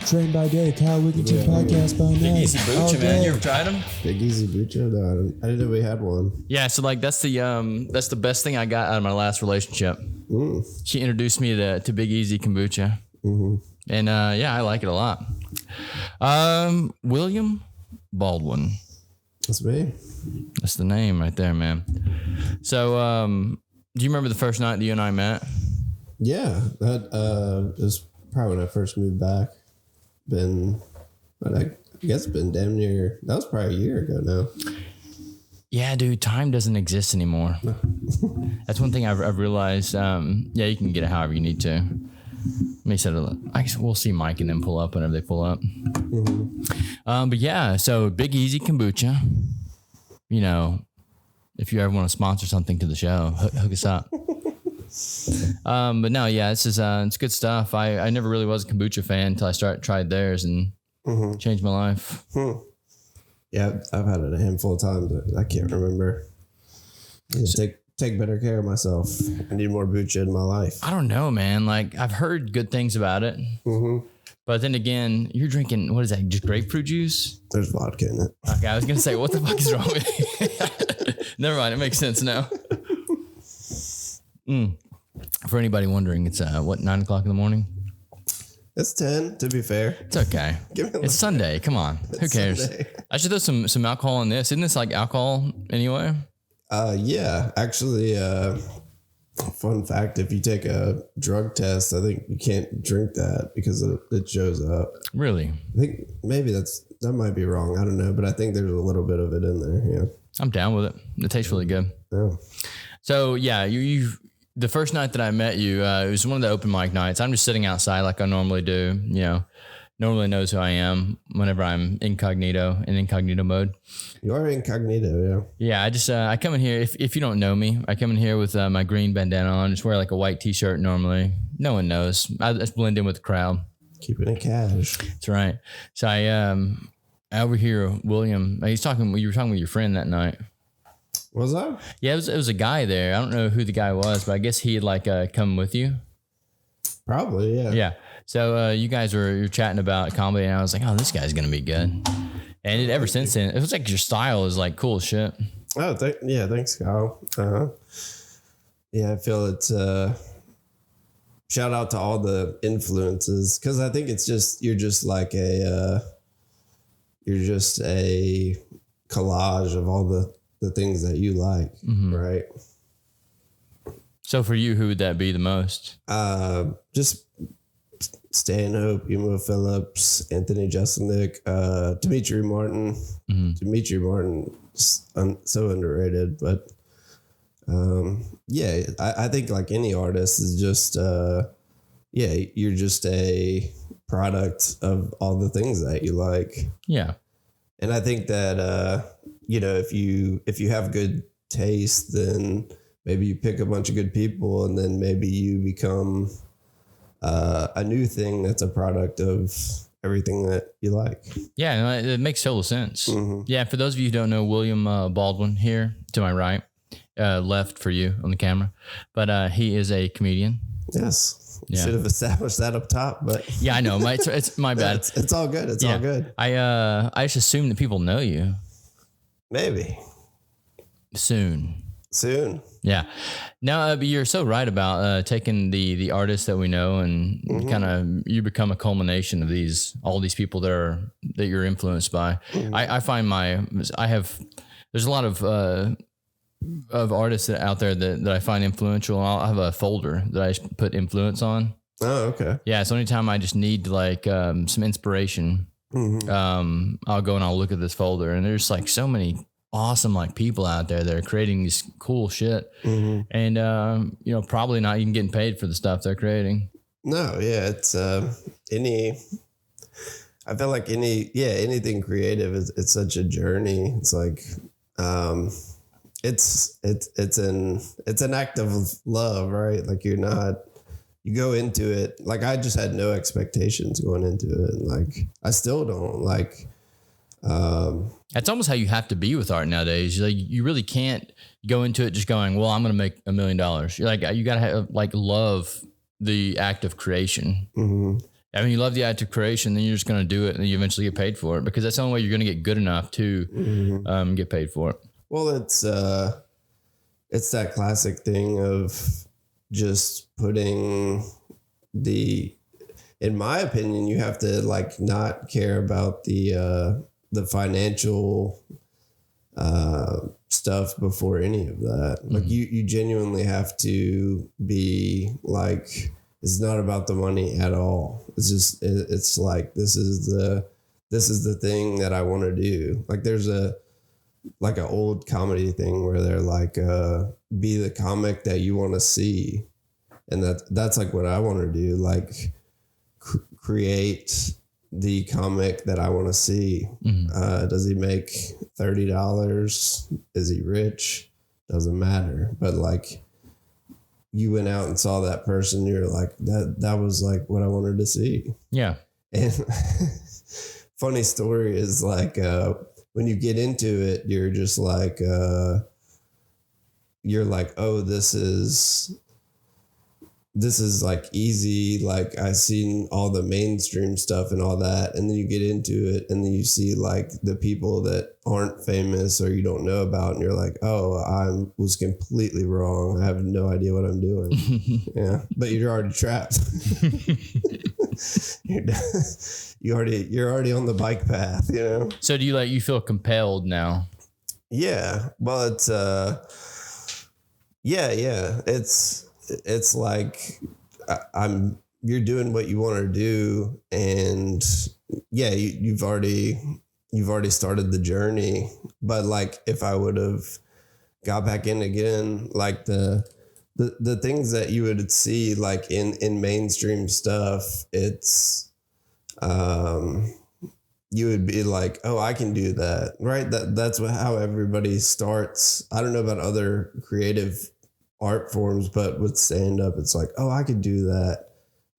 Trained by day, Kyle Wigginton podcast by night. Big Easy Bucha, man. You ever tried them? Big Easy Bucha? No, I didn't know we had one. Yeah, so like that's the best thing I got out of my last relationship. She introduced me to Big Easy Kombucha. And yeah, I like it a lot. William Baldwin. That's me. That's the name right there, man. So do you remember the first night that you and I met? Yeah, that was probably when I first moved back. I guess been damn near, that was probably a year ago now. Yeah, dude, time doesn't exist anymore. That's one thing I've realized. Yeah, you can get it however you need to. Let me set it up. I guess we'll see Mike and then pull up whenever they pull up. But yeah, so Big Easy Kombucha. You know, if you ever want to sponsor something to the show, hook us up. But no, yeah, this is it's good stuff. I never really was a kombucha fan until I tried theirs and changed my life. Yeah, I've had it a handful of times. I can't remember. Take better care of myself. I need more bucha in my life. I don't know, man. Like I've heard good things about it. But then again, you're drinking, what is that? Just grapefruit juice? There's vodka in it. Okay, I was gonna say, what the fuck is wrong with you? Never mind, it makes sense now. For anybody wondering, it's 9 o'clock in the morning? It's 10, to be fair. It's okay. It's Sunday. Come on. Who cares? Sunday. I should throw some alcohol in this. Isn't this like alcohol anyway? Yeah. Actually, fun fact, if you take a drug test, I think you can't drink that because it shows up. Really? I think maybe that might be wrong. I don't know, but I think there's a little bit of it in there. Yeah. I'm down with it. It tastes really good. Yeah. So yeah, you the first night that I met you, it was one of the open mic nights. I'm just sitting outside like I normally do. You know, no one really knows who I am whenever I'm in incognito mode. You are incognito, yeah. Yeah, I just I come in here. If you don't know me, I come in here with my green bandana on. Just wear like a white t-shirt normally. No one knows. I just blend in with the crowd. Keeping it cash. That's right. So I overhear William. You were talking with your friend that night. Was that? Yeah, it was a guy there. I don't know who the guy was, but I guess he had like come with you. Probably, yeah. Yeah. So you guys were chatting about comedy, and I was like, "Oh, this guy's gonna be good." And ever since then, it was like your style is like cool as shit. Oh, thanks, Kyle. Yeah, I feel it's shout out to all the influences because I think it's just you're just a collage of all the things that you like, right? So for you, who would that be the most? Just Stanhope, Emo Phillips, Anthony Jeselnik, Dimitri Martin. Dimitri Martin, so underrated, but yeah, I think like any artist is just you're just a product of all the things that you like. Yeah, and I think that if you have good taste, then maybe you pick a bunch of good people and then maybe you become a new thing that's a product of everything that you like. Yeah, it makes total sense. Yeah, for those of you who don't know, William Baldwin here to my right, left for you on the camera, but he is a comedian. Yes. Yeah. Should have established that up top, but yeah, I know. It's my bad. It's all good. It's all good. I just assume that people know you. Maybe. Soon. Yeah. No, but you're so right about taking the artists that we know and kind of you become a culmination of all these people that you're influenced by. I find there's a lot of artists out there that I find influential. I'll have a folder that I put influence on. Oh, okay. Yeah. So anytime I just need like some inspiration, I'll go and I'll look at this folder and there's like so many awesome like people out there that are creating these cool shit and probably not even getting paid for the stuff they're creating. No, yeah, it's I feel like anything creative it's such a journey. It's like it's an act of love, right? Like you go into it like I just had no expectations going into it, and like I still don't like. That's almost how you have to be with art nowadays. Like you really can't go into it just going, well, I'm going to make $1 million. You're like, you got to have like love the act of creation. I mean, you love the act of creation, then you're just going to do it and you eventually get paid for it because that's the only way you're going to get good enough to get paid for it. Well, it's that classic thing of just putting in my opinion, you have to like not care about the financial stuff before any of that. Like you genuinely have to be like, it's not about the money at all. It's just, it's like, this is the thing that I want to do. Like there's like an old comedy thing where they're like, be the comic that you want to see. And that's like what I want to do. Like create the comic that I want to see. Does he make $30? Is he rich? Doesn't matter. But like you went out and saw that person, you're like, that was like what I wanted to see. Yeah. And funny story is like, when you get into it, you're just like, oh, this is like easy. Like I've seen all the mainstream stuff and all that. And then you get into it and then you see like the people that aren't famous or you don't know about. And you're like, oh, I was completely wrong. I have no idea what I'm doing. Yeah. But you're already trapped. You're already on the bike path, you know? So do you feel compelled now? Yeah. Well, it's, yeah. It's like you're doing what you want to do, and yeah, you've already started the journey. But like if I would have got back in again, like the things that you would see like in mainstream stuff, it's you would be like, oh, I can do that, right? That's how everybody starts. I don't know about other creative art forms, but with stand up, it's like, oh, I could do that.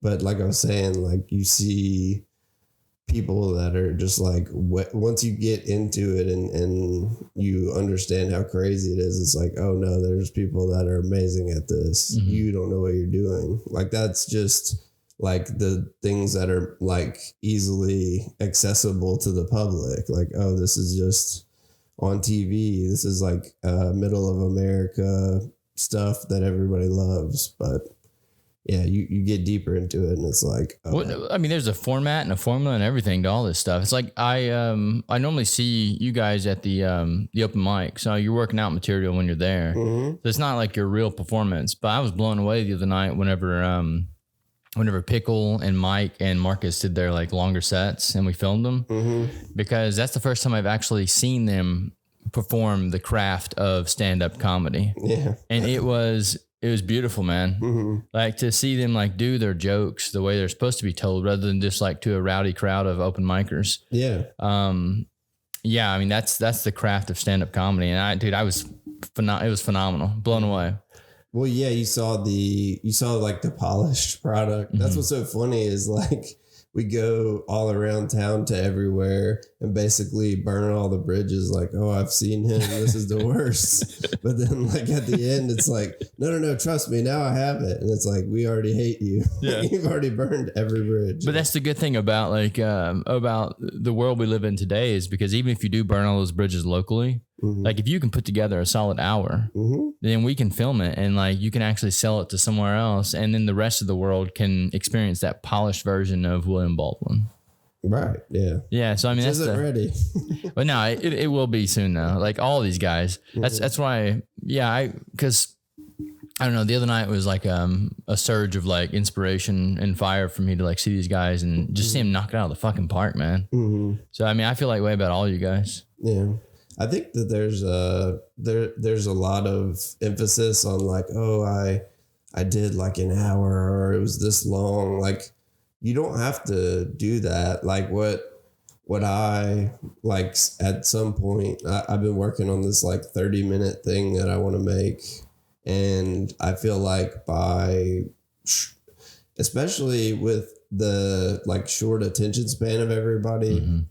But like I was saying, like you see people that are just like, once you get into it and you understand how crazy it is, it's like, oh no, there's people that are amazing at this. You don't know what you're doing. Like that's just like the things that are like easily accessible to the public. Like, oh, this is just on TV. This is like middle of America stuff that everybody loves. But yeah, you get deeper into it and it's like, I mean, there's a format and a formula and everything to all this stuff. It's like I normally see you guys at the open mic, so you're working out material when you're there. So it's not like your real performance. But I was blown away the other night whenever Pickle and Mike and Marcus did their like longer sets and we filmed them, because that's the first time I've actually seen them perform the craft of stand-up comedy. Yeah. And it was beautiful, man. Like to see them like do their jokes the way they're supposed to be told rather than just like to a rowdy crowd of open micers. Yeah. Yeah, I mean that's the craft of stand-up comedy. And it was phenomenal. Blown away. Well, yeah, you saw like the polished product. That's what's so funny is like we go all around town to everywhere and basically burn all the bridges. Like, oh, I've seen him. This is the worst. But then like at the end, it's like, no, trust me. Now I have it. And it's like, we already hate you. Yeah. You've already burned every bridge. But that's the good thing about about the world we live in today is because even if you do burn all those bridges locally, like if you can put together a solid hour, then we can film it and like you can actually sell it to somewhere else. And then the rest of the world can experience that polished version of William Baldwin. Right. Yeah. Yeah. So I mean, that's ready. But no, it will be soon though. Like all these guys, that's why. Yeah. Because I don't know. The other night was like a surge of like inspiration and fire for me to like see these guys and just see them knock it out of the fucking park, man. So I mean, I feel like way about all you guys. Yeah. I think that there's a lot of emphasis on like, oh, I did like an hour or it was this long. Like you don't have to do that. Like what I like at some point, I've been working on this like 30-minute thing that I want to make. And I feel like especially with the like short attention span of everybody,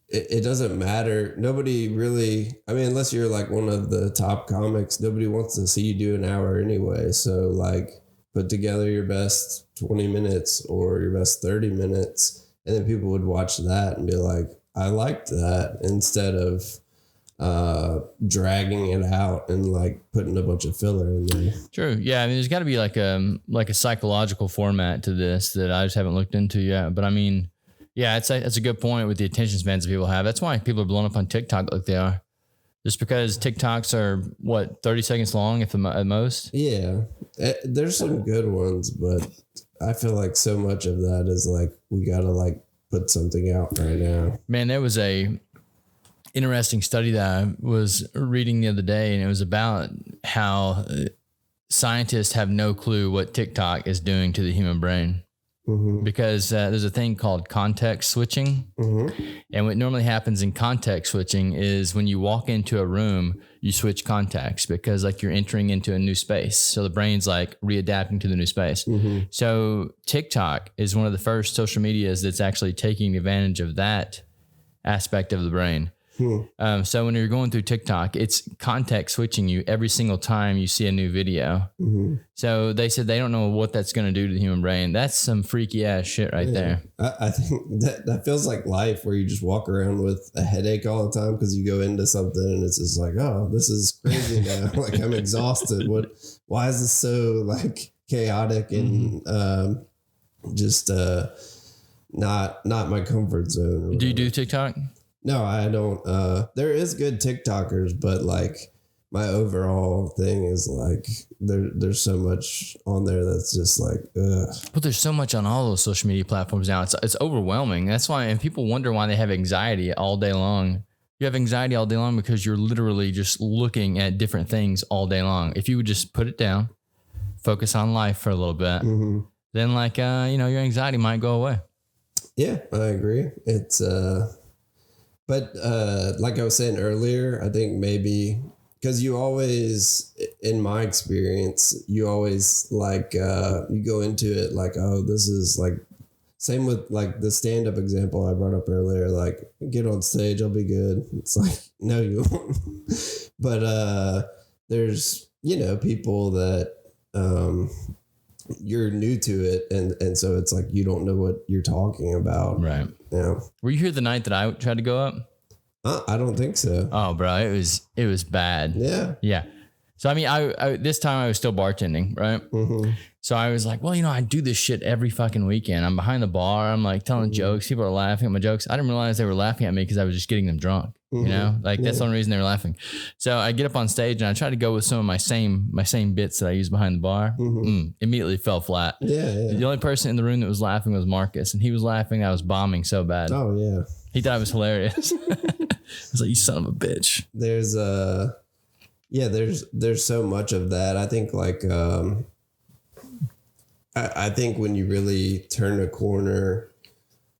it doesn't matter. Nobody really, I mean, unless you're like one of the top comics, nobody wants to see you do an hour anyway. So like put together your best 20 minutes or your best 30 minutes. And then people would watch that and be like, I liked that, instead of dragging it out and like putting a bunch of filler in there. True. Yeah. I mean, there's got to be like a psychological format to this that I just haven't looked into yet. But I mean, yeah, that's a good point with the attention spans that people have. That's why people are blown up on TikTok like they are. Just because TikToks are 30 seconds long at most. Yeah. There's some good ones, but I feel like so much of that is like, we got to like put something out right now. Man, there was a interesting study that I was reading the other day, and it was about how scientists have no clue what TikTok is doing to the human brain. Mm-hmm. Because there's a thing called context switching. Mm-hmm. And what normally happens in context switching is when you walk into a room, you switch contexts because like you're entering into a new space. So the brain's like readapting to the new space. Mm-hmm. So TikTok is one of the first social medias that's actually taking advantage of that aspect of the brain. So when you're going through TikTok, it's context switching you every single time you see a new video. Mm-hmm. So they said they don't know what that's going to do to the human brain. That's some freaky ass shit right there. I think that feels like life, where you just walk around with a headache all the time because you go into something and it's just like, oh, this is crazy now. Like, I'm exhausted. Why is this so like chaotic and just not my comfort zone? Do you do TikTok? No, I don't. There is good TikTokers, but like my overall thing is like there's so much on there that's just like, ugh. But there's so much on all those social media platforms now. It's overwhelming. That's why, and people wonder why they have anxiety all day long. You have anxiety all day long because you're literally just looking at different things all day long. If you would just put it down, focus on life for a little bit, then like your anxiety might go away. Yeah, I agree. It's But like I was saying earlier, I think maybe because you always, in my experience, you always like, you go into it like, oh, this is like, same with like the stand-up example I brought up earlier, like get on stage, I'll be good. It's like, no, you won't. But there's, people that you're new to it. And so it's like, you don't know what you're talking about. Right. Yeah. Were you here the night that I tried to go up? I don't think so. Oh, bro, it was bad. Yeah. Yeah. So, I mean, I this time I was still bartending, right? Mm-hmm. So I was like, well, I do this shit every fucking weekend. I'm behind the bar. I'm like telling jokes. People are laughing at my jokes. I didn't realize they were laughing at me because I was just getting them drunk. That's the only reason they were laughing. So I get up on stage and I try to go with some of my same bits that I use behind the bar. Immediately fell flat. Yeah. The only person in the room that was laughing was Marcus, and he was laughing. I was bombing so bad. Oh yeah. He thought it was hilarious. I was like, you son of a bitch. There's there's so much of that. I think like, I think when you really turn a corner,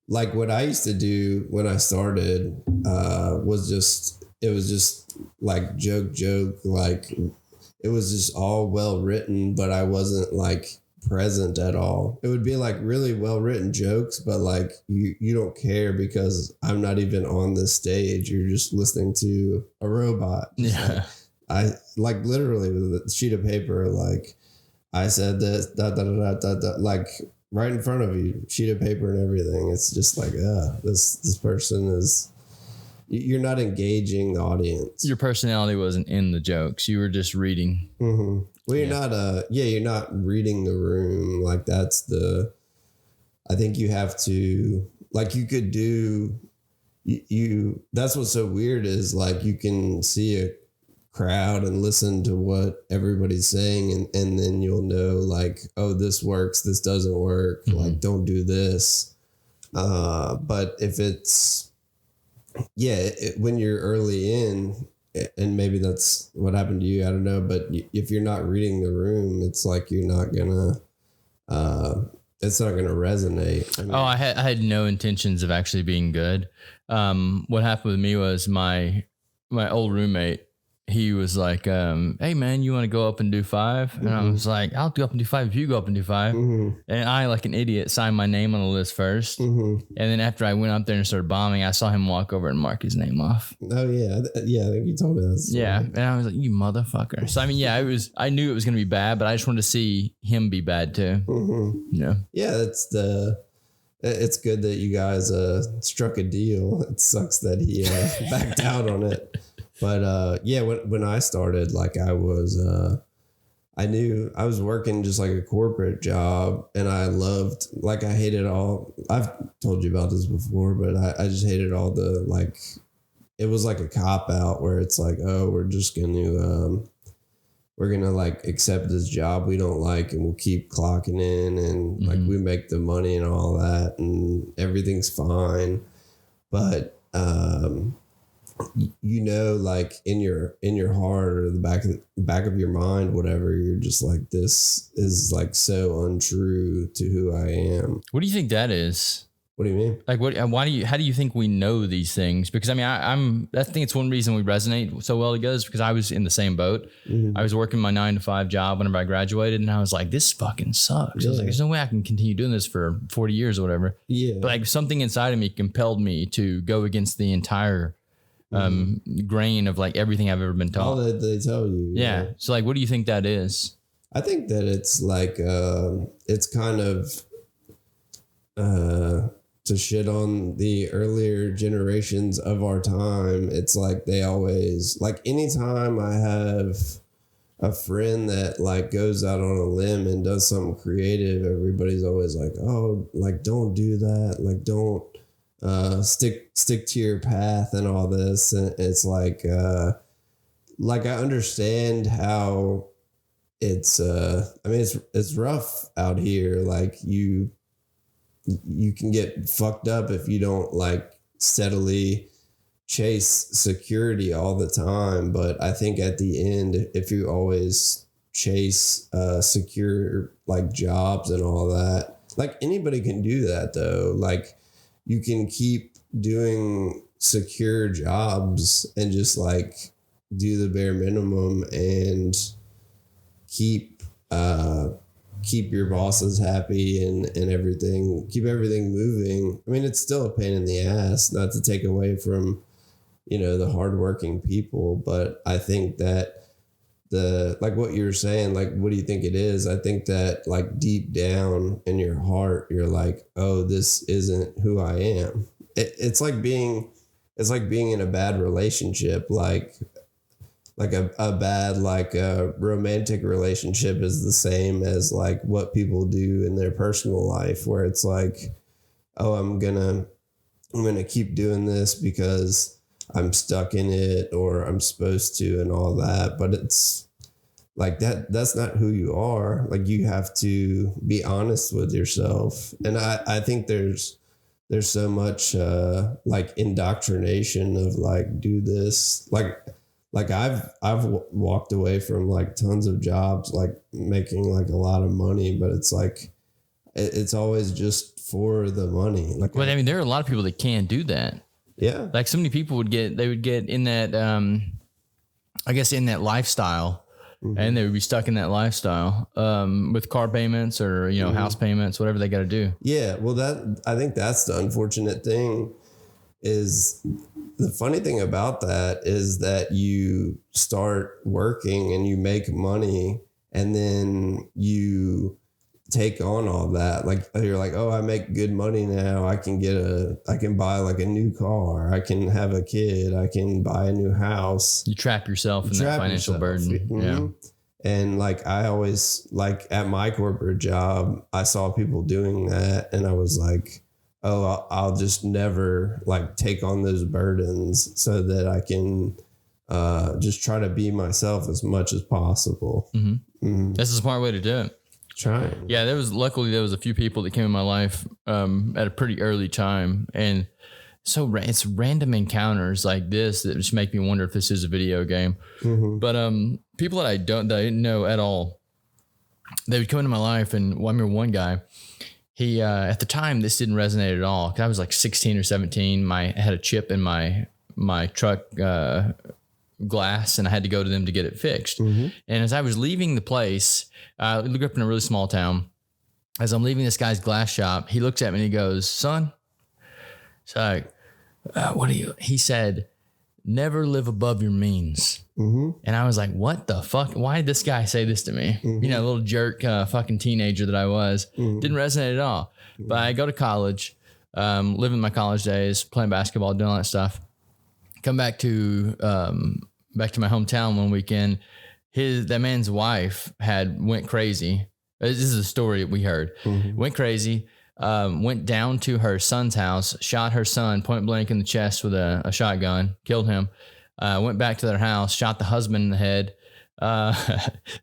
like what I used to do when I started, was just like joke, like it was just all well written, but I wasn't like present at all. It would be like really well written jokes, but like you don't care because I'm not even on this stage. You're just listening to a robot. Yeah. Like, I like literally with a sheet of paper, like I said this, like right in front of you, sheet of paper and everything. It's just like, this person is, you're not engaging the audience. Your personality wasn't in the jokes. You were just reading. Mm-hmm. Well, you're not reading the room. Like I think you have to, like you could do, that's what's so weird is like you can see a crowd and listen to what everybody's saying and then you'll know like, oh, this works, this doesn't work, like don't do this. But if it's when you're early in, and maybe that's what happened to you, I don't know, but if you're not reading the room, it's like you're not gonna it's not gonna resonate. I mean, I had no intentions of actually being good. What happened with me was my old roommate, he was like, hey man, you want to go up and do 5? And I was like, I'll go up and do 5 if you go up and do 5. And I, like an idiot, signed my name on the list first. And then after I went up there and started bombing, I saw him walk over and mark his name off. Oh yeah. Yeah. I think you told me that. Yeah. And I was like, you motherfucker. So I mean, yeah, I knew it was going to be bad, but I just wanted to see him be bad too. Yeah. Yeah. It's good that you guys struck a deal. It sucks that he backed out on it. But yeah, when I started, like I knew I was working just like a corporate job, and I hated all. I've told you about this before, but I just hated all the, like, it was like a cop out where it's like, oh, we're gonna like accept this job we don't like, and we'll keep clocking in, and like we make the money and all that, and everything's fine. But like in your heart or the back of your mind, whatever, you're just like, this is like so untrue to who I am. What do you think that is? What do you mean? Like, how do you think we know these things? Because I mean, I think it's one reason we resonate so well together is because I was in the same boat. I was working my 9-to-5 job whenever I graduated, and I was like, this fucking sucks. I was like, there's no way I can continue doing this for 40 years or whatever. Yeah. But like something inside of me compelled me to go against the entire grain of like everything I've ever been taught. All that they tell you. Yeah. So like, what do you think that is? I think that it's like, it's kind of, to shit on the earlier generations of our time. It's like they always, like, anytime I have a friend that like goes out on a limb and does something creative, everybody's always like, oh, like, don't do that. Like, don't stick to your path and all this. And it's like I understand how it's, I mean, it's rough out here. Like you can get fucked up if you don't like steadily chase security all the time. But I think at the end, if you always chase secure like jobs and all that, like anybody can do that though. Like you can keep doing secure jobs and just like do the bare minimum and keep your bosses happy and everything, keep everything moving. I mean, it's still a pain in the ass, not to take away from, the hardworking people, but I think that like what you're saying, like, what do you think it is? I think that like deep down in your heart, you're like, oh, this isn't who I am. It's like being in a bad relationship, like a bad, like a romantic relationship is the same as like what people do in their personal life, where it's like, oh, I'm gonna keep doing this because I'm stuck in it or I'm supposed to and all that. But it's like that's not who you are. Like you have to be honest with yourself. And I think there's so much like indoctrination of like, do this, like I've walked away from like tons of jobs, like making like a lot of money, but it's like, it's always just for the money. Like, well, I mean, there are a lot of people that can't do that. Yeah. Like so many people would get in that, I guess in that lifestyle, and they would be stuck in that lifestyle, with car payments or, house payments, whatever they got to do. Yeah. Well, I think that's the unfortunate thing. Is the funny thing about that is that you start working and you make money and then you take on all that. Like you're like, oh, I make good money now. I can buy like a new car. I can have a kid. I can buy a new house. You trap yourself in that financial burden. Mm-hmm. Yeah. And like, I always, like at my corporate job, I saw people doing that and I was like, oh, I'll just never like take on those burdens so that I can just try to be myself as much as possible. That's a smart way to do it. Trying. Yeah, luckily there was a few people that came in my life at a pretty early time. And so it's random encounters like this that just make me wonder if this is a video game. But people that I didn't know at all, they would come into my life. And I remember one guy, he, at the time, this didn't resonate at all. 'Cause I was like 16 or 17. I had a chip in my truck glass, and I had to go to them to get it fixed. And as I was leaving the place, I grew up in a really small town. As I'm leaving this guy's glass shop, he looks at me and he goes, "Son," so what do you? He said, "Never live above your means." And I was like, "What the fuck? Why did this guy say this to me?" You know, a little jerk, fucking teenager that I was. Didn't resonate at all. But I go to college, living my college days, playing basketball, doing all that stuff. Come back to my hometown one weekend. That man's wife went crazy. This is a story we heard. Went crazy. Went down to her son's house, shot her son point blank in the chest with a shotgun, killed him. Went back to their house, shot the husband in the head,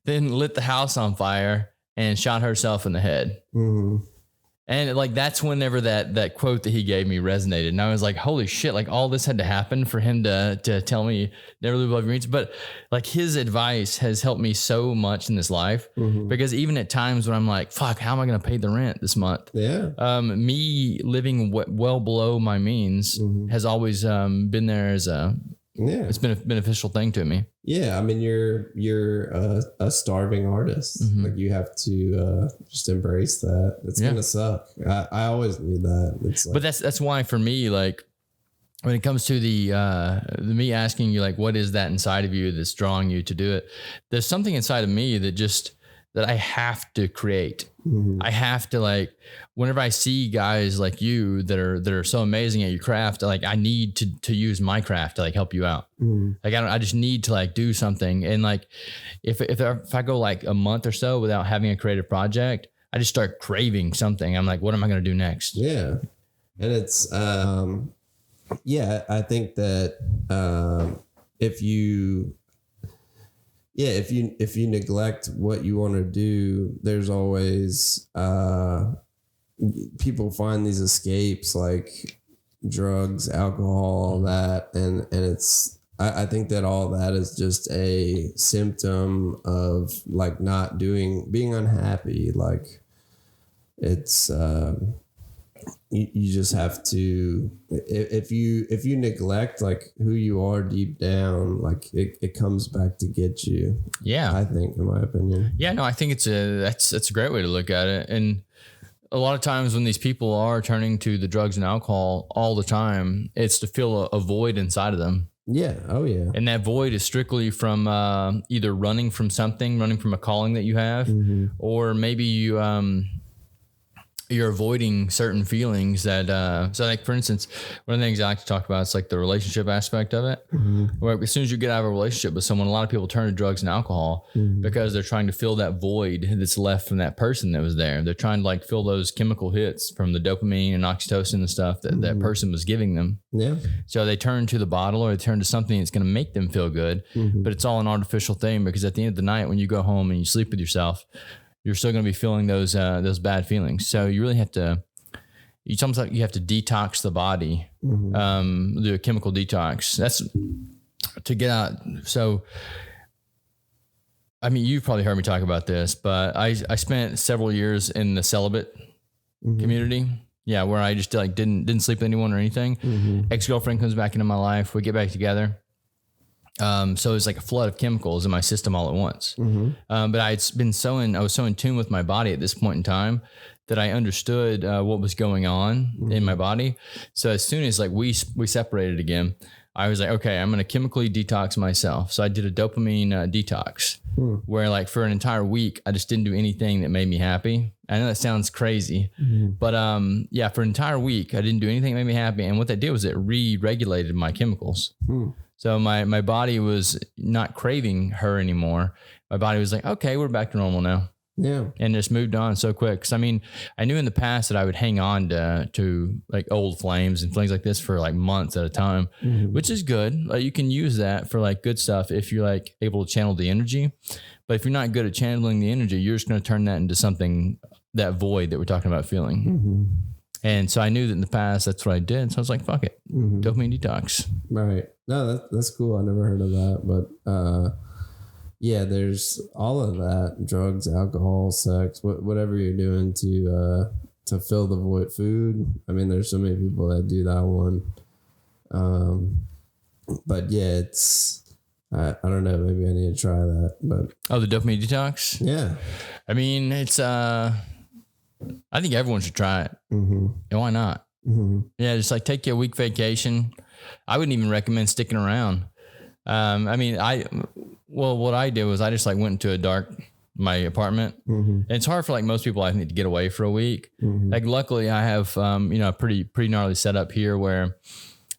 then lit the house on fire and shot herself in the head. And like, that's whenever that quote that he gave me resonated. And I was like, holy shit, like all this had to happen for him to tell me never live above your means. But like, his advice has helped me so much in this life, because even at times when I'm like, fuck, how am I going to pay the rent this month? Yeah. Me living well below my means has always been there as it's been a beneficial thing to me. Yeah, I mean, you're a starving artist. Like, you have to just embrace that. It's gonna suck. I always knew that. It's like, but that's why for me, like, when it comes to the me asking you, like, what is that inside of you that's drawing you to do it? There's something inside of me that I have to create. I have to, like, whenever I see guys like you that are so amazing at your craft, like, I need to use my craft to like help you out. Like, I just need to like do something. And like, if I go like a month or so without having a creative project, I just start craving something. I'm like, what am I going to do next? Yeah. And it's, I think that, if you neglect what you want to do, there's always people find these escapes like drugs, alcohol, all that, and it's I think that all that is just a symptom of like being unhappy. Like, it's you just have to, if you neglect like who you are deep down, like it comes back to get you. Yeah, I think, in my opinion. Yeah, no, I think that's a great way to look at it. And a lot of times when these people are turning to the drugs and alcohol all the time, it's to fill a void inside of them. Yeah. Oh yeah. And that void is strictly from either running from a calling that you have, or maybe you're avoiding certain feelings that, so like, for instance, one of the things I like to talk about is like the relationship aspect of it. Where as soon as you get out of a relationship with someone, a lot of people turn to drugs and alcohol because they're trying to fill that void that's left from that person that was there. They're trying to like fill those chemical hits from the dopamine and oxytocin and stuff that that person was giving them. Yeah. So they turn to the bottle, or they turn to something that's going to make them feel good, but it's all an artificial thing, because at the end of the night, when you go home and you sleep with yourself, you're still going to be feeling those bad feelings. So you really have to, it's almost like you have to detox the body, do a chemical detox. That's to get out. So, I mean, you've probably heard me talk about this, but I spent several years in the celibate community. Yeah. Where I just like didn't sleep with anyone or anything. Ex-girlfriend comes back into my life. We get back together. So it's like a flood of chemicals in my system all at once. But I was so in tune with my body at this point in time that I understood what was going on in my body. So as soon as like we separated again, I was like, okay, I'm going to chemically detox myself. So I did a dopamine detox where like for an entire week, I just didn't do anything that made me happy. I know that sounds crazy, but yeah, for an entire week, I didn't do anything that made me happy. And what that did was it re-regulated my chemicals. So my body was not craving her anymore. My body was like, okay, we're back to normal now. Yeah. And just moved on so quick. Cause I mean, I knew in the past that I would hang on to like old flames and things like this for like months at a time, which is good. Like, you can use that for like good stuff if you're like able to channel the energy. But if you're not good at channeling the energy, you're just going to turn that into something, that void that we're talking about feeling. And so I knew that in the past, that's what I did. So I was like, fuck it. Dopamine detox. Right. No, that's cool. I never heard of that. But yeah, there's all of that: drugs, alcohol, sex, whatever you're doing to fill the void. Food. I mean, there's so many people that do that one. But yeah, I don't know. Maybe I need to try that. But the dopamine detox. Yeah. I mean, it's. I think everyone should try it. Mm-hmm. And why not? Mm-hmm. Yeah, just like take you a week vacation. I wouldn't even recommend sticking around. I mean, what I did was I just like went into my apartment. Mm-hmm. And it's hard for like most people, I think, to get away for a week. Mm-hmm. Like luckily I have, a pretty gnarly setup here where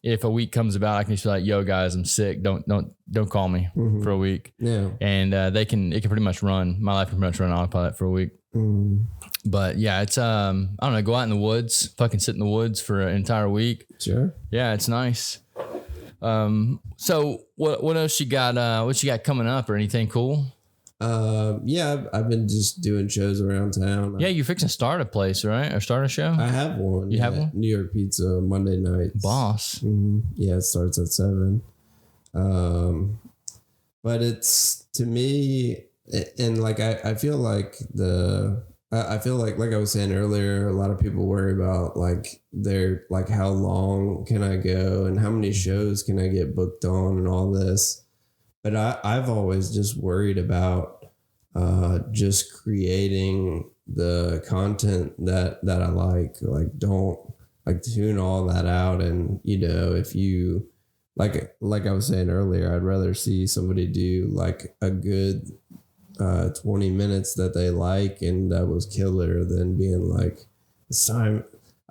if a week comes about, I can just be like, yo guys, I'm sick. Don't call me for a week. Yeah. And it can pretty much run. My life can pretty much run autopilot for a week. Mm. But yeah, it's, I don't know, go out in the woods, fucking sit in the woods for an entire week. Sure. Yeah, it's nice. So what else you got? What you got coming up or anything cool? Yeah, I've been just doing shows around town. Yeah, you're fixing to start a place, right? Or start a show? I have one. You have one? New York Pizza Monday nights. Boss. Mm-hmm. Yeah, it starts at 7. But it's, to me, and like I feel like like I was saying earlier, a lot of people worry about like how long can I go and how many shows can I get booked on and all this. But I've always just worried about just creating the content that I like don't like tune all that out. And, if you like I was saying earlier, I'd rather see somebody do like a good 20 minutes that they like and that was killer than being like, it's time.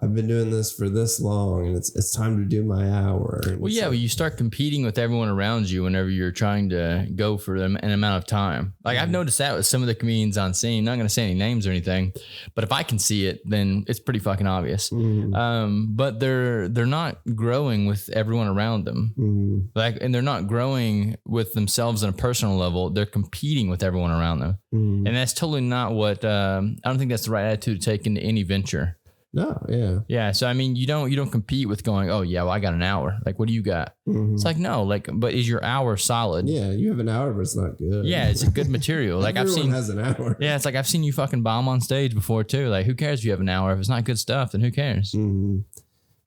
I've been doing this for this long and it's time to do my hour. Well, yeah, you start competing with everyone around you whenever you're trying to go for an amount of time. Like I've noticed that with some of the comedians on scene, not going to say any names or anything, but if I can see it, then it's pretty fucking obvious. But they're not growing with everyone around them. And they're not growing with themselves on a personal level. They're competing with everyone around them. And that's totally not what, I don't think that's the right attitude to take into any venture. No, yeah. Yeah. So, I mean, you don't compete with going, oh, yeah, well, I got an hour. Like, what do you got? It's like, no, like, but is your hour solid? Yeah, you have an hour, but it's not good. Yeah, it's a good material. Like, Everyone has an hour. Yeah, it's like I've seen you fucking bomb on stage before, too. Like, who cares if you have an hour? If it's not good stuff, then who cares? Mm-hmm.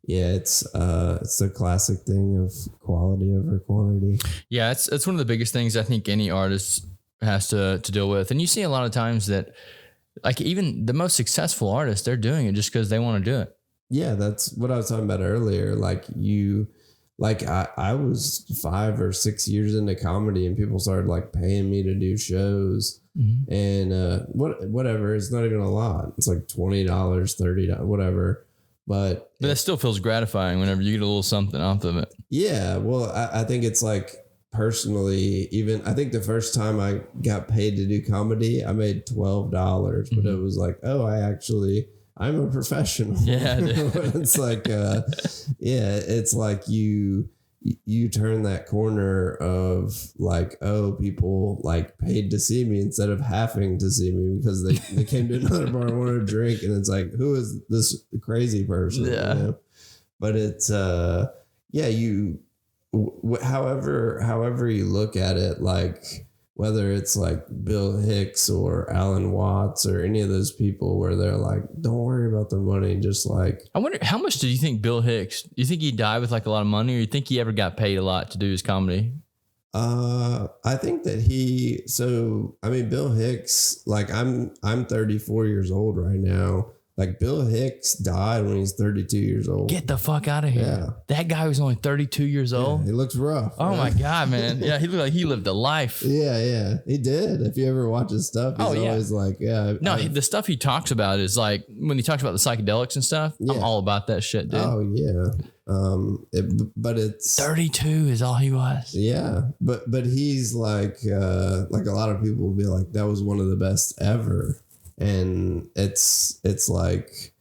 Yeah, it's a classic thing of quality over quantity. Yeah, it's one of the biggest things I think any artist has to deal with. And you see a lot of times that, like even the most successful artists, they're doing it just because they want to do it. Yeah, that's what I was talking about earlier. I was 5 or 6 years into comedy and people started like paying me to do shows. And whatever, it's not even a lot. It's like $20, $30, whatever. But that still feels gratifying whenever you get a little something off of it. Yeah, well, I think it's like, personally, even I think the first time I got paid to do comedy, I made $12, but it was like, oh, I'm a professional. Yeah. It's like, it's like you turn that corner of like, oh, people like paid to see me instead of having to see me because they came to another bar and wanted a drink. And it's like, who is this crazy person? Yeah. But it's, however you look at it, like whether it's like Bill Hicks or Alan Watts or any of those people where they're like, don't worry about the money, just like. I wonder, how much do you think Bill Hicks, do you think he died with like a lot of money, or you think he ever got paid a lot to do his comedy? I think that Bill Hicks, like I'm 34 years old right now. Like Bill Hicks died when he's 32 years old. Get the fuck out of here. Yeah. That guy was only 32 years old. Yeah, he looks rough. Oh my God, man. Yeah. He looked like he lived a life. Yeah. He did. If you ever watch his stuff, he's always like, yeah. No, the stuff he talks about is like, when he talks about the psychedelics and stuff, I'm all about that shit, dude. Oh yeah. But it's 32 is all he was. Yeah. But he's like a lot of people will be like, that was one of the best ever. And it's like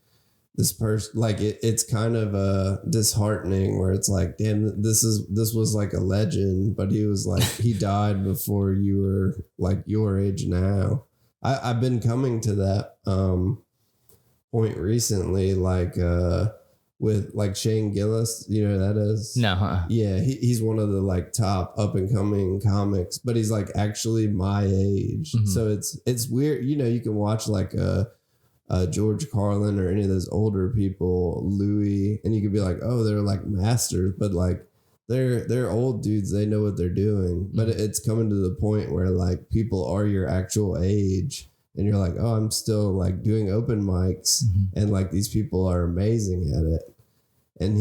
this person, like it's kind of disheartening where it's like, damn, this was like a legend, but he was like, he died before you were like your age now. I've been coming to that point recently, like with like Shane Gillis, you know who that is? No. Yeah, he's one of the like top up and coming comics, but he's like actually my age. Mm-hmm. So it's weird. You know, you can watch like George Carlin or any of those older people, Louis, and you could be like, oh, they're like masters, but like they're old dudes. They know what they're doing, but it's coming to the point where like people are your actual age and you're like, oh, I'm still like doing open mics and like these people are amazing at it. And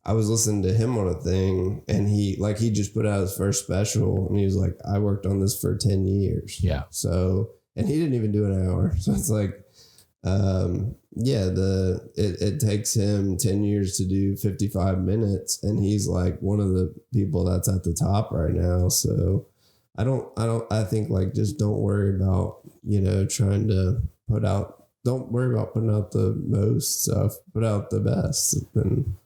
I was listening to him on a thing and he just put out his first special and he was like, I worked on this for 10 years. Yeah. So, and he didn't even do an hour. So it's like, it takes him 10 years to do 55 minutes and he's like one of the people that's at the top right now. So I think like, just don't worry about, trying to don't worry about putting out the most stuff, put out the best. And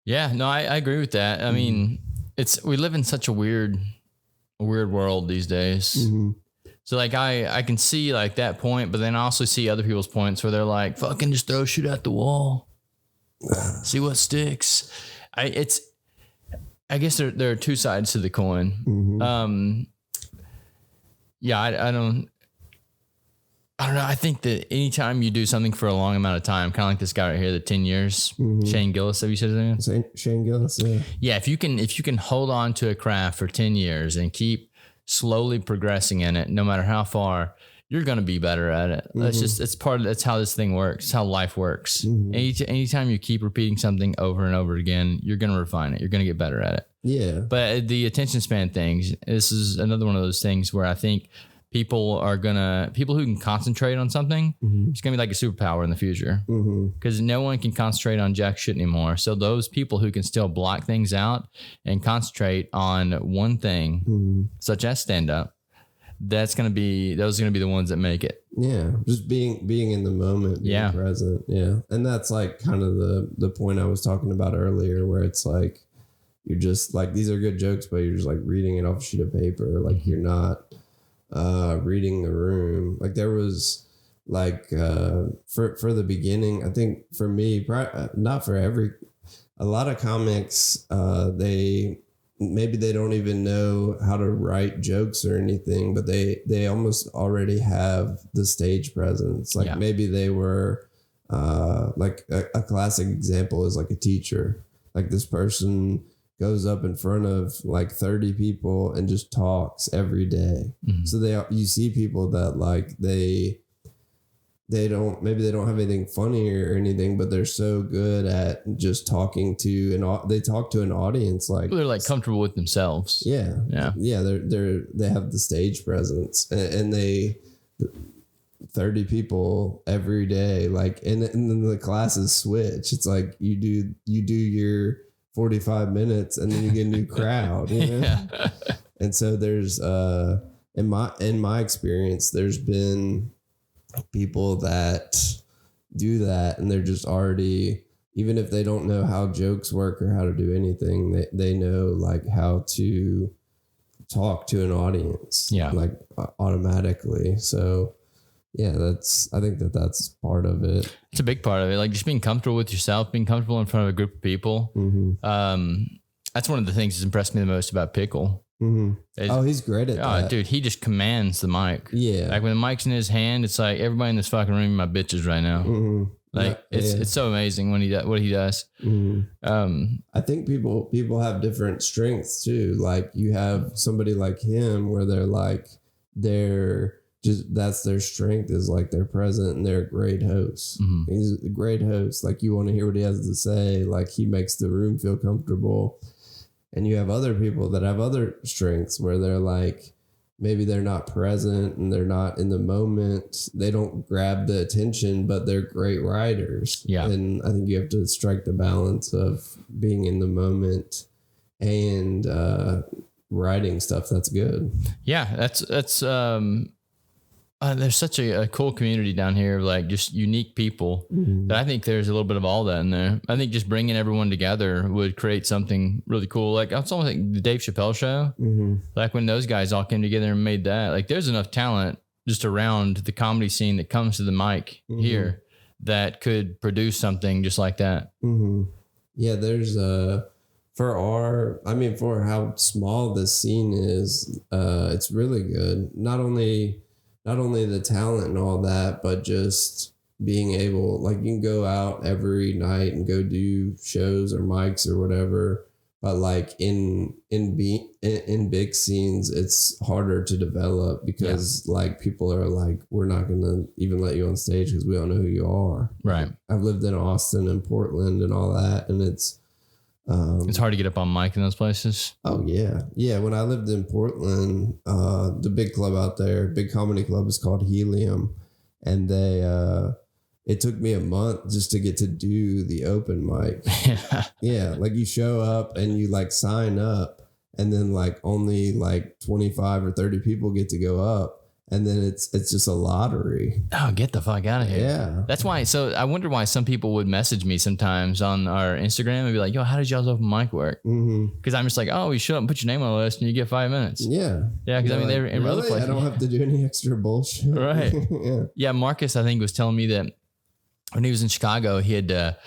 yeah, no, I agree with that. I mean, we live in such a weird world these days. Mm-hmm. So like I can see like that point, but then I also see other people's points where they're like, fucking just throw shit at the wall, see what sticks. I guess there are two sides to the coin. Mm-hmm. Yeah, I don't know. I think that anytime you do something for a long amount of time, kind of like this guy right here, the 10 years, Shane Gillis, have you said his name? Shane Gillis, yeah. Yeah, if you can hold on to a craft for 10 years and keep slowly progressing in it, no matter how far, you're going to be better at it. That's how this thing works. It's how life works. Anytime you keep repeating something over and over again, you're going to refine it. You're going to get better at it. Yeah. But the attention span things, this is another one of those things where I think people who can concentrate on something, it's going to be like a superpower in the future because no one can concentrate on jack shit anymore. So those people who can still block things out and concentrate on one thing, such as stand up, those are going to be the ones that make it. Yeah. Just being in the moment, being present. Yeah. And that's like kind of the point I was talking about earlier where it's like, you're just like, these are good jokes, but you're just like reading it off a sheet of paper. Like you're not reading the room. Like there was like for the beginning, I think for me, not for a lot of comics, they don't even know how to write jokes or anything, but they almost already have the stage presence. Like maybe they were like a classic example is like a teacher. Like this person goes up in front of like 30 people and just talks every day. So you see people that like they don't have anything funny or anything, but they're so good at just talking to they talk to an audience like they're like comfortable with themselves. They have the stage presence and they 30 people every day, like and then the classes switch. It's like you do your 45 minutes and then you get a new crowd, And so there's in my experience, there's been people that do that and they're just already, even if they don't know how jokes work or how to do anything, they know like how to talk to an audience like automatically. So I think that's part of it. It's a big part of it. Like just being comfortable with yourself, being comfortable in front of a group of people. That's one of the things that's impressed me the most about Pickle. He's great at that. Dude, he just commands the mic. Yeah. Like when the mic's in his hand, it's like everybody in this fucking room are my bitches right now. Like it's so amazing what he does. I think people have different strengths too. Like you have somebody like him where they're like, that's their strength is like they're present and they're a great host. He's a great host. Like you want to hear what he has to say. Like he makes the room feel comfortable. And you have other people that have other strengths where they're like, maybe they're not present and they're not in the moment. They don't grab the attention, but they're great writers. Yeah. And I think you have to strike the balance of being in the moment and writing stuff that's good. Yeah, that's there's such a cool community down here of like just unique people that I think there's a little bit of all that in there. I think just bringing everyone together would create something really cool. Like it's almost like the Dave Chappelle show. Like when those guys all came together and made that, like there's enough talent just around the comedy scene that comes to the mic here that could produce something just like that. Yeah, there's for how small this scene is, it's really good. Not only the talent and all that, but just being able, like, you can go out every night and go do shows or mics or whatever, but like in big scenes, it's harder to develop because like people are like, we're not gonna even let you on stage because we don't know who you are. Right. I've lived in Austin and Portland and all that, and it's hard to get up on mic in those places. Oh yeah. When I lived in Portland, the big club out there, big comedy club, is called Helium, and it took me a month just to get to do the open mic. Yeah, like you show up and you like sign up, and then like only like 25 or 30 people get to go up. And then it's just a lottery. Oh, get the fuck out of here. Yeah. That's why. So I wonder why some people would message me sometimes on our Instagram and be like, yo, how did y'all's open mic work? Because I'm just like, oh, you show up and put your name on the list and you get 5 minutes. Yeah. Yeah. Because I mean, they're in really? other places. I don't have to do any extra bullshit. Right. Yeah. Marcus, I think, was telling me that when he was in Chicago, he had to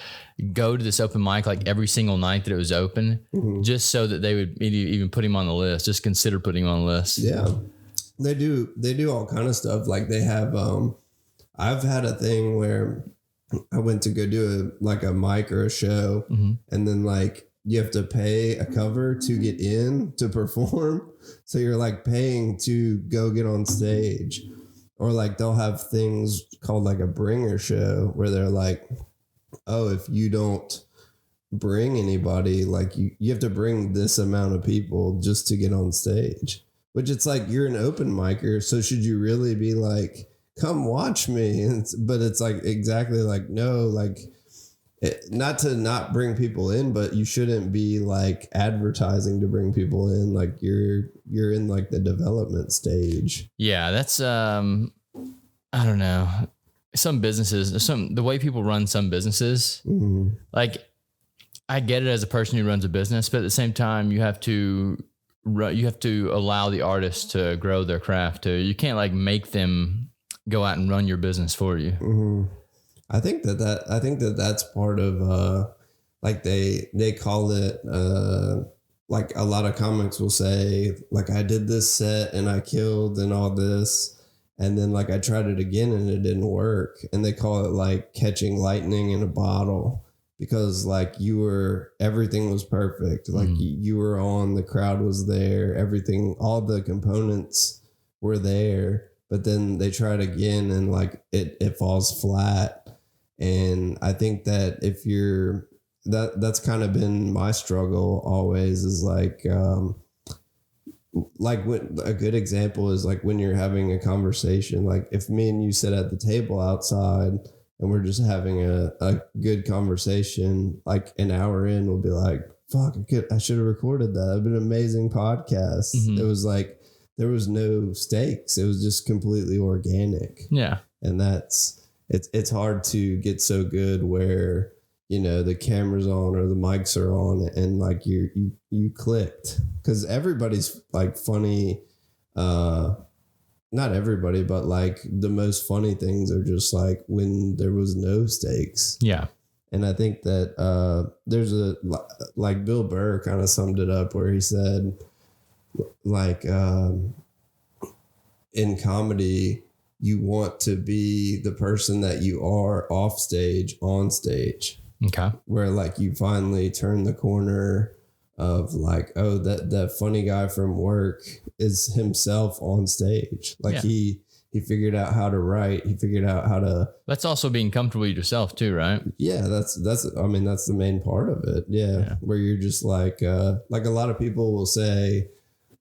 go to this open mic like every single night that it was open, just so that they would even put him on the list, just consider putting him on the list. Yeah. They do all kind of stuff. Like they have, I've had a thing where I went to go do a mic or a show, and then like you have to pay a cover to get in to perform. So you're like paying to go get on stage, or like they'll have things called like a bringer show where they're like, oh, if you don't bring anybody, like you have to bring this amount of people just to get on stage. Which it's like, you're an open micer, so should you really be like, come watch me? But it's like exactly like, no, like not to not bring people in, but you shouldn't be like advertising to bring people in. Like you're in like the development stage. Yeah, that's I don't know. Some businesses, the way people run some businesses, like I get it as a person who runs a business, but at the same time, you have to allow the artist to grow their craft too. You can't like make them go out and run your business for you. I think that's part of like they call it like a lot of comics will say like, I did this set and I killed and all this, and then like I tried it again and it didn't work, and they call it like catching lightning in a bottle. Because like everything was perfect. Like you were on, the crowd was there, everything, all the components were there, but then they tried again and like it falls flat. And I think that if that's kind of been my struggle always, is like when a good example is like when you're having a conversation, like if me and you sit at the table outside and we're just having a good conversation, like an hour in, we'll be like, fuck, I should have recorded that. It'd been an amazing podcast. It was like, there was no stakes. It was just completely organic. Yeah. And it's hard to get so good where, you know, the camera's on or the mics are on and like you clicked, because everybody's like funny, not everybody, but like the most funny things are just like when there was no stakes. Yeah. And I think that there's like Bill Burr kind of summed it up where he said like in comedy, you want to be the person that you are off stage, on stage. Okay. Where like you finally turn the corner of like, oh, that funny guy from work is himself on stage. Like he figured out how to write. He figured out how to. That's also being comfortable with yourself too, right? Yeah, that's I mean, that's the main part of it. Yeah. Where you're just like a lot of people will say,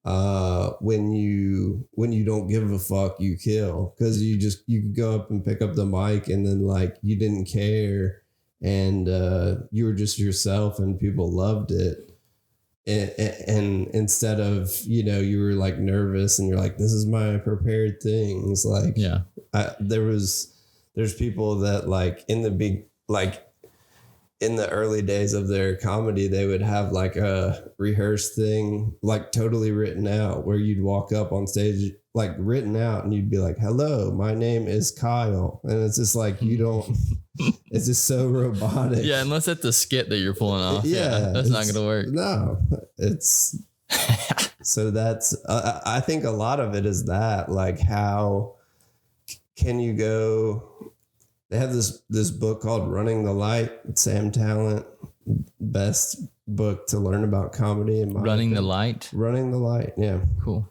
when you don't give a fuck, you kill, because you could go up and pick up the mic and then like you didn't care and you were just yourself and people loved it. And instead of, you know, you were like nervous and you're like, this is my prepared things. Like, there's people that like in the early days of their comedy, they would have like a rehearsed thing, like totally written out, where you'd walk up on stage, like written out, and you'd be like, hello, my name is Kyle. And it's just like, you don't, it's just so robotic. Yeah. Unless it's a skit that you're pulling off. Yeah. That's not going to work. No, it's, so that's, I think a lot of it is that, like, how can you go, They have this book called Running the Light. Sam Talent, best book to learn about comedy. In my Running opinion. the Light. Running the Light. Yeah. Cool.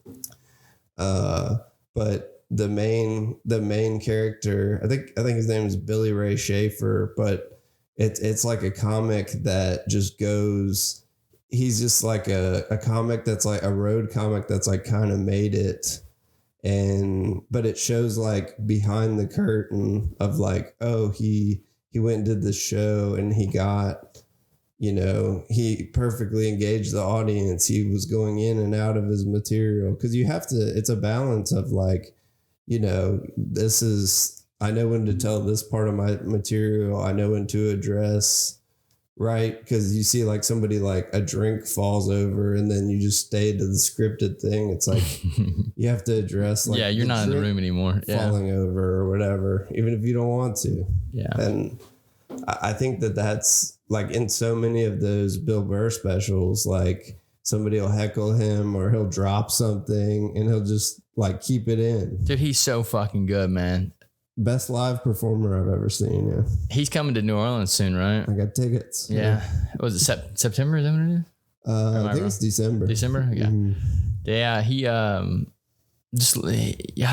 But the main character, I think his name is Billy Ray Schaefer, but it's like a comic that just goes. He's just like a comic that's like a road comic that's like kind of made it. But it shows like behind the curtain of like, oh, he went and did this show and he got, he perfectly engaged the audience. He was going in and out of his material. Cause you have to, it's a balance of like, this is, I know when to tell this part of my material. I know when to address, right? Because you see like somebody like a drink falls over and then you just stay to the scripted thing. It's like you have to address like you're not in the room anymore. Falling over or whatever, even if you don't want to. Yeah. And I think that's like in so many of those Bill Burr specials, like somebody will heckle him or he'll drop something and he'll just like keep it in. Dude, he's so fucking good, man. Best live performer I've ever seen. Yeah. He's coming to New Orleans soon, right? I got tickets. Yeah. Was it September? Is that what it is? I think it's December. December? Yeah. Mm-hmm. Yeah. He, I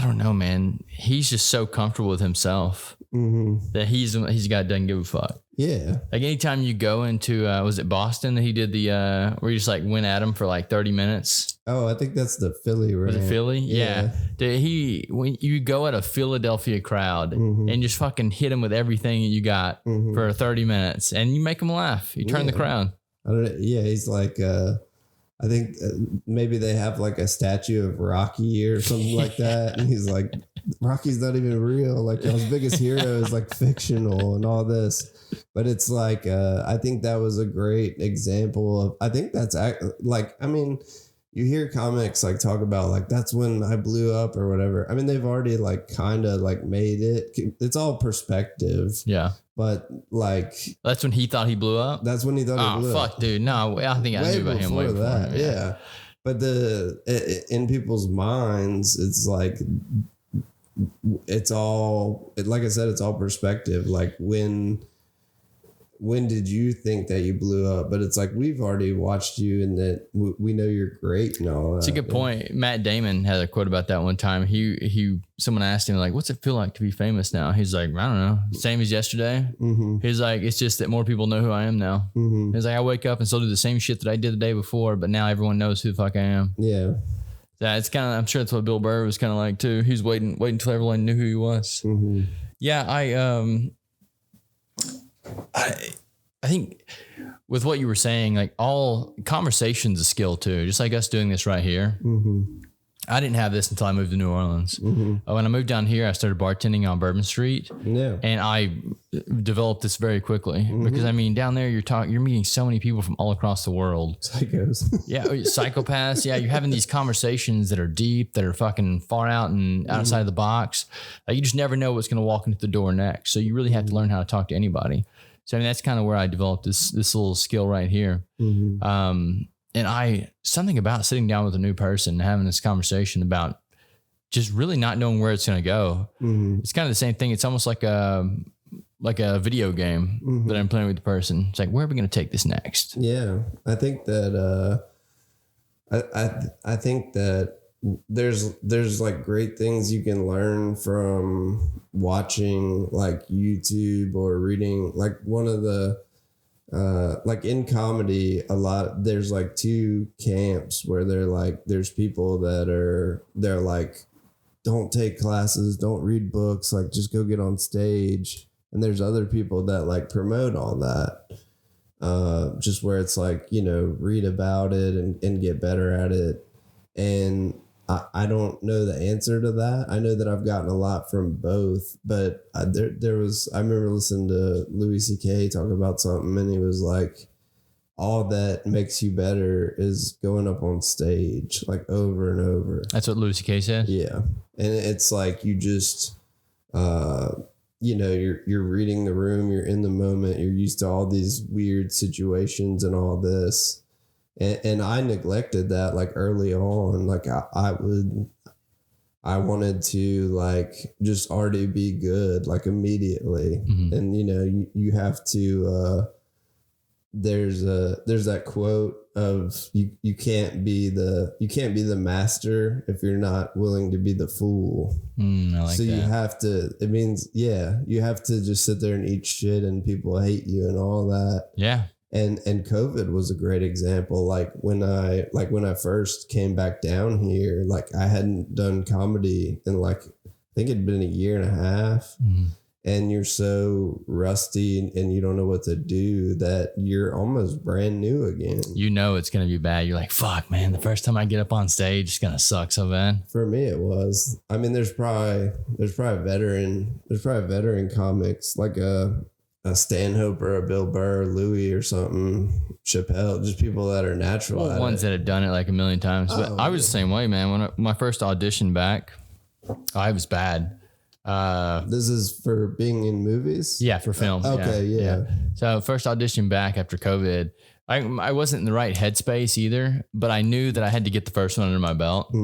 don't know, man. He's just so comfortable with himself that he's a guy that doesn't give a fuck. Yeah. Like anytime you go into, was it Boston that he did the, where you just like went at him for like 30 minutes? Oh, I think that's the Philly, right? Was it Philly? Yeah. When you go at a Philadelphia crowd and just fucking hit him with everything you got for 30 minutes and you make him laugh. You turn the crowd. He's like, I think maybe they have like a statue of Rocky or something like that. And he's like, Rocky's not even real. Like y'all's biggest hero is like fictional and all this. But it's like, I think that was a great example of, I think that's like, I mean, you hear comics like talk about like, that's when I blew up or whatever. I mean, they've already like kind of like made it. It's all perspective. Yeah. But like, that's when he thought he blew up. That's when he thought he blew up. Oh, fuck, dude. No, I think I knew about him way before that. Yeah. But in people's minds, it's like, it's all, like I said, it's all perspective. Like when did you think that you blew up? But it's like, we've already watched you and that we know you're great and all that. It's a good point. Matt Damon had a quote about that one time. Someone asked him like, what's it feel like to be famous now? He's like, I don't know. Same as yesterday. He's like, it's just that more people know who I am now. He's like, I wake up and still do the same shit that I did the day before, but now everyone knows who the fuck I am. Yeah. Yeah, it's kind of, I'm sure that's what Bill Burr was kind of like too. He's waiting until everyone knew who he was. Yeah. I think with what you were saying, like all conversation's a skill too, just like us doing this right here. I didn't have this until I moved to New Orleans. When I moved down here, I started bartending on Bourbon Street. Yeah. And I developed this very quickly because I mean, down there you're meeting so many people from all across the world. Psychos. Yeah. Psychopaths. Yeah. You're having these conversations that are deep, that are fucking far out and outside of the box. You just never know what's going to walk into the door next. So you really have to learn how to talk to anybody. So I mean, that's kind of where I developed this little skill right here. And something about sitting down with a new person and having this conversation about just really not knowing where it's going to go. It's kind of the same thing. It's almost like a video game that I'm playing with the person. It's like, where are we going to take this next? Yeah. I think that, I think that there's like great things you can learn from watching like YouTube or reading. Like one of the, like in comedy, there's like two camps where there's people they're like, don't take classes, don't read books, like just go get on stage. And there's other people that like promote all that, just where it's like, read about it and get better at it. And I don't know the answer to that. I know that I've gotten a lot from both, but I remember listening to Louis C.K. talk about something and he was like, all that makes you better is going up on stage like over and over. That's what Louis C.K. said? Yeah. And it's like, you just, you're reading the room, you're in the moment, you're used to all these weird situations and all this. And I neglected that like early on. Like I wanted to like just already be good, like immediately. And, you know, you have to, there's that quote of you can't be the master if you're not willing to be the fool. I like so that. You have to, it means, you have to just sit there and eat shit and people hate you and all that. Yeah. And COVID was a great example. Like when I first came back down here, like I hadn't done comedy in like, I think it'd been a year and a half. And you're so rusty and you don't know what to do that you're almost brand new again. You know it's going to be bad. You're like, fuck, man, the first time I get up on stage, it's going to suck so bad. For me, it was. I mean, there's probably veteran comics like a Stanhope or a Bill Burr, Louis or something, Chappelle, just people that are natural. Well, ones that have done it like a million times. But I was the same way, man. When my first audition back, I was bad. This is for being in movies? Yeah, for film. Okay, yeah. So first audition back after COVID, I wasn't in the right headspace either, but I knew that I had to get the first one under my belt.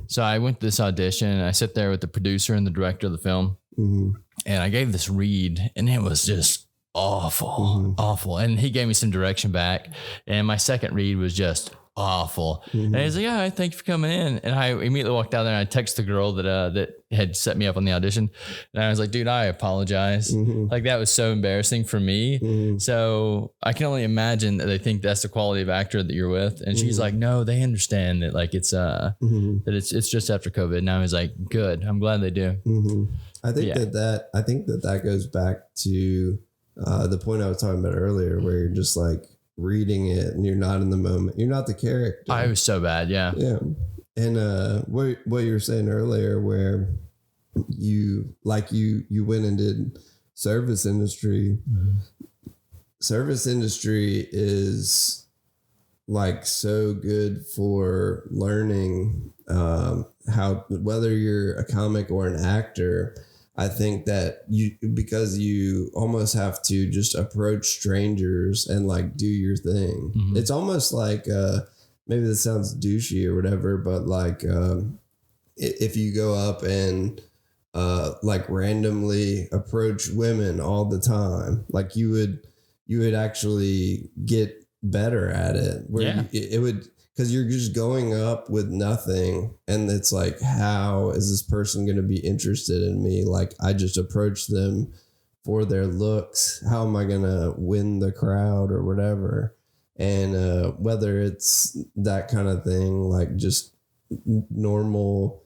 So I went to this audition and I sat there with the producer and the director of the film. And I gave this read and it was just awful. And he gave me some direction back and my second read was just awful. And he's like, yeah, thank you for coming in. And I immediately walked out there and I texted the girl that had set me up on the audition. And I was like, dude, I apologize. Like that was so embarrassing for me. So I can only imagine that they think that's the quality of actor that you're with. And she's like, no, they understand that like it's that it's just after COVID. And I was like, good. I'm glad they do. I think that goes back to the point I was talking about earlier, where you're just like reading it and you're not in the moment. You're not the character. I was so bad. Yeah. Yeah. And what you were saying earlier, where you went and did service industry. Service industry is like so good for learning how, whether you're a comic or an actor. I think that because you almost have to just approach strangers and like do your thing. It's almost like, maybe this sounds douchey or whatever, but like, if you go up and, like randomly approach women all the time, like you would actually get better at it, where it would, because you're just going up with nothing and it's like, how is this person going to be interested in me? Like I just approached them for their looks. How am I going to win the crowd or whatever? And whether it's that kind of thing, like just normal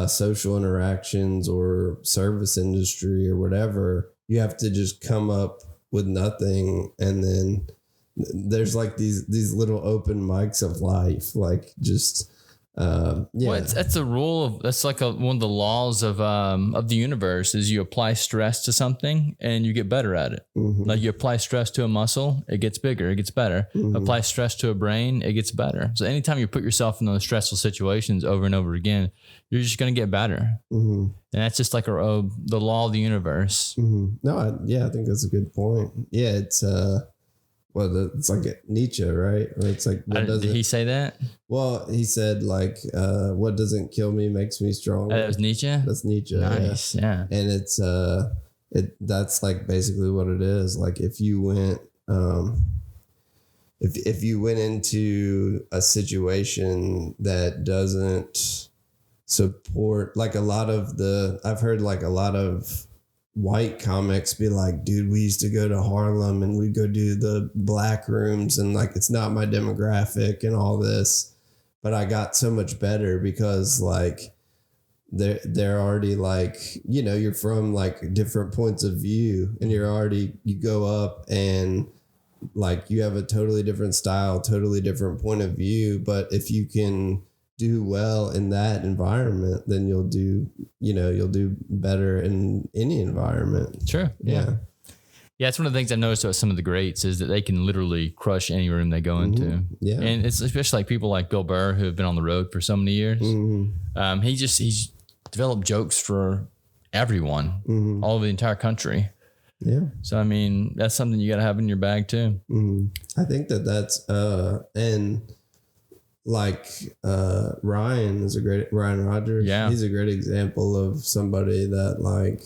social interactions or service industry or whatever, you have to just come up with nothing. And then there's like these little open mics of life, like just well, that's a rule of, that's like one of the laws of the universe, is you apply stress to something and you get better at it. Like you apply stress to a muscle, it gets bigger, it gets better. Apply stress to a brain, it gets better. So anytime you put yourself in those stressful situations over and over again, you're just going to get better. And that's just like the law of the universe. No, I think that's a good point. Yeah, it's it's like Nietzsche, right? Or it's like, did he say that? Well, he said like, what doesn't kill me makes me stronger. That was Nietzsche? That's Nietzsche. Nice. Yeah. And it's, that's like basically what it is. Like if you went, if you went into a situation that doesn't support, like I've heard like a lot of white comics be like, dude, we used to go to Harlem and we'd go do the black rooms and like, it's not my demographic and all this, but I got so much better because like they're already like, you know, you're from like different points of view and you go up and like you have a totally different style, totally different point of view. But if you can do well in that environment, then you'll do better in any environment. Sure. Yeah. It's one of the things I've noticed about some of the greats is that they can literally crush any room they go into. Yeah. And it's especially like people like Bill Burr, who have been on the road for so many years. He's developed jokes for everyone all over the entire country. Yeah. So, I mean, that's something you got to have in your bag too. I think that's, and like Ryan Rodgers. Yeah. He's a great example of somebody that like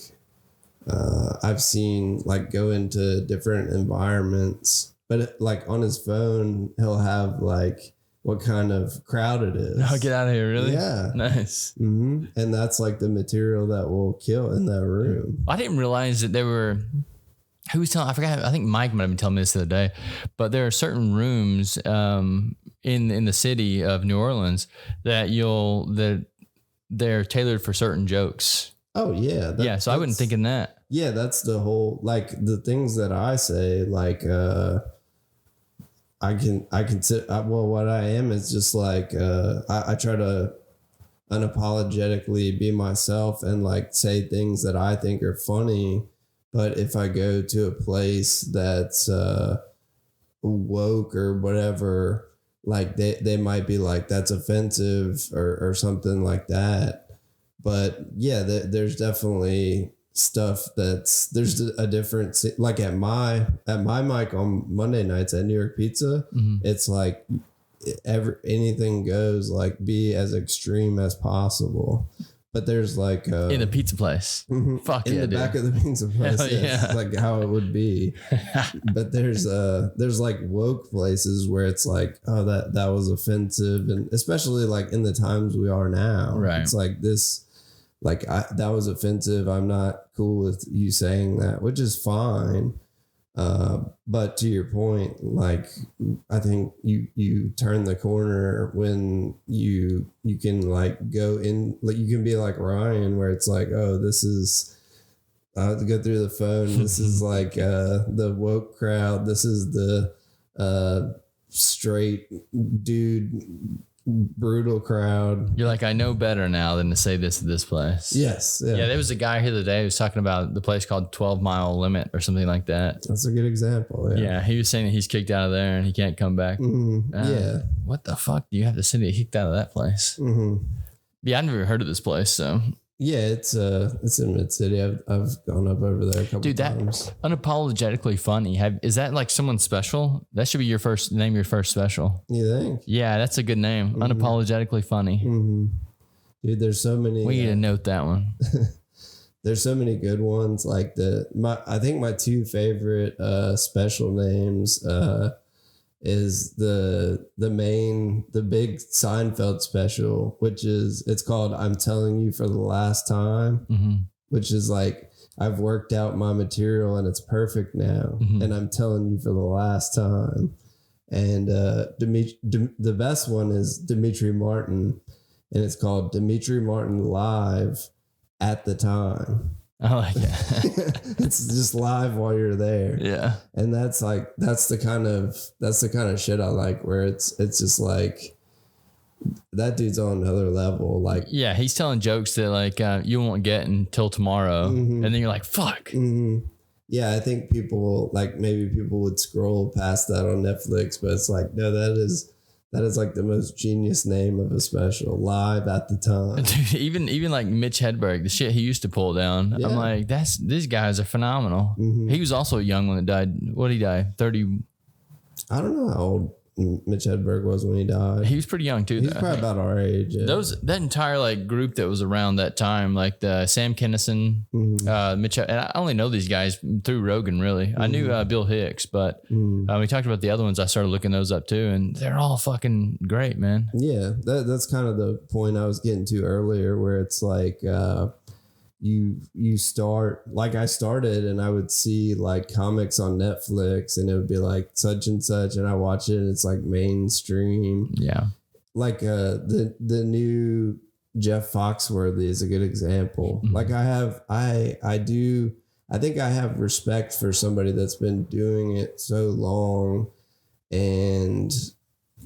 I've seen like go into different environments, but like on his phone, he'll have like what kind of crowd it is. Oh, get out of here. Really? Yeah. Nice. Mm-hmm. And that's like the material that will kill in that room. I didn't realize that there were, who was telling, I forgot, I think Mike might have been telling me this the other day, but there are certain rooms in the city of New Orleans that they're tailored for certain jokes. Oh yeah. So I wouldn't think in that. Yeah. That's the whole, like the things that I say, like, I can sit, well, what I am is just like, I try to unapologetically be myself and like say things that I think are funny. But if I go to a place that's woke or whatever, like they might be like, that's offensive or something like that. But yeah, there's definitely stuff there's a difference. Like at my mic on Monday nights at New York Pizza, it's like anything goes, like be as extreme as possible. But there's like in the pizza place, fuck in yeah, the dude. back of the pizza place, yeah. Like how it would be. But there's like woke places where it's like, oh, that was offensive, and especially like in the times we are now, right? It's like this. Like that was offensive. I'm not cool with you saying that, which is fine. But to your point, like I think you turn the corner when you can like go in, like you can be like Ryan, where it's like, oh, this is, I have to go through the phone. This is like the woke crowd. This is the straight dude brutal crowd. You're like, I know better now than to say this at this place. Yes. Yeah, there was a guy here the other day who was talking about the place called 12 Mile Limit or something like that. That's a good example. Yeah, he was saying that he's kicked out of there and he can't come back. Yeah. What the fuck do you have to say to get kicked out of that place? Yeah, I've never heard of this place, so. Yeah, it's in Mid City. I've gone up over there a couple times. That unapologetically funny. Is that like someone special? That should be your first special. You think? Yeah, that's a good name. Unapologetically funny. Dude, there's so many. We need to note that one. There's so many good ones. Like I think my two favorite special names is the big Seinfeld special, which is, it's called I'm Telling You for the Last Time, which is like, I've worked out my material and it's perfect now, and I'm telling you for the last time. And the best one is Dimitri Martin, and it's called Dimitri Martin Live at the Time. I like it. It's just live while you're there. Yeah. And that's the kind of shit I like, where it's just like, that dude's on another level. Like, yeah, he's telling jokes that like you won't get until tomorrow. And then you're like, fuck. Yeah, I think maybe people would scroll past that on Netflix, but it's like, no, that is like the most genius name of a special, Live at the Time. Dude, even like Mitch Hedberg, the shit he used to pull down. Yeah. I'm like, these guys are phenomenal. He was also a young one that died. What did he die? 30. I don't know how old Mitch Hedberg was when he died. He was pretty young too. He's probably about our age. Yeah. That entire like group that was around that time, like the Sam Kinison, Mitch, and I only know these guys through Rogan. Really, I knew Bill Hicks, but we talked about the other ones. I started looking those up too, and they're all fucking great, man. Yeah, that's kind of the point I was getting to earlier, where it's like you start, like I started, and I would see like comics on Netflix, and it would be like such and such, and I watch it and it's like mainstream. Yeah. Like the new Jeff Foxworthy is a good example. Like I think I have respect for somebody that's been doing it so long and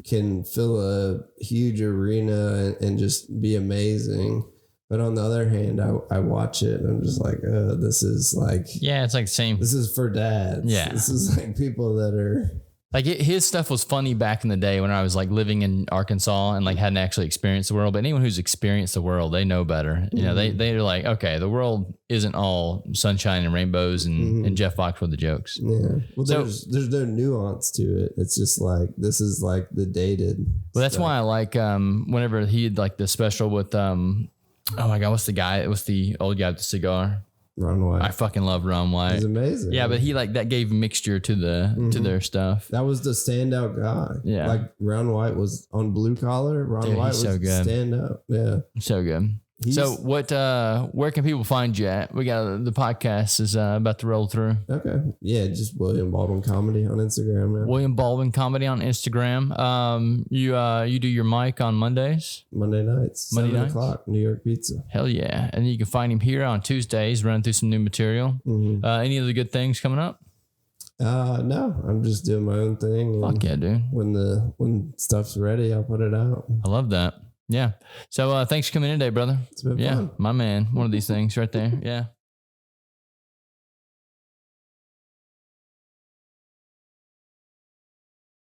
can fill a huge arena and just be amazing. But on the other hand, I watch it and I'm just like, this is like... Yeah, it's like the same. This is for dads. Yeah. This is like people that are Like his stuff was funny back in the day when I was like living in Arkansas and like hadn't actually experienced the world. But anyone who's experienced the world, they know better. You know, they're like, okay, the world isn't all sunshine and rainbows and Jeff Fox with the jokes. Yeah. Well, there's no nuance to it. It's just like, this is like the dated. Well, that's why I like whenever he had like the special with oh my God, what's the guy? It was the old guy with the cigar. Ron White. I fucking love Ron White. He's amazing. Yeah, but he like that gave mixture to the to their stuff. That was the standout guy. Yeah. Like Ron White was on Blue Collar. Ron White was so good. Standout. Yeah. So good. So what where can people find you at? We got the podcast is about to roll through. Okay. Yeah, just William Baldwin Comedy on Instagram, man. William Baldwin Comedy on Instagram. You do your mic on Mondays? Monday nights. 7 o'clock, New York Pizza. Hell yeah. And you can find him here on Tuesdays, running through some new material. Any other good things coming up? No, I'm just doing my own thing. Fuck yeah, dude. When stuff's ready, I'll put it out. I love that. Yeah. So thanks for coming in today, brother. It's been fun. My man. One of these things right there. Yeah.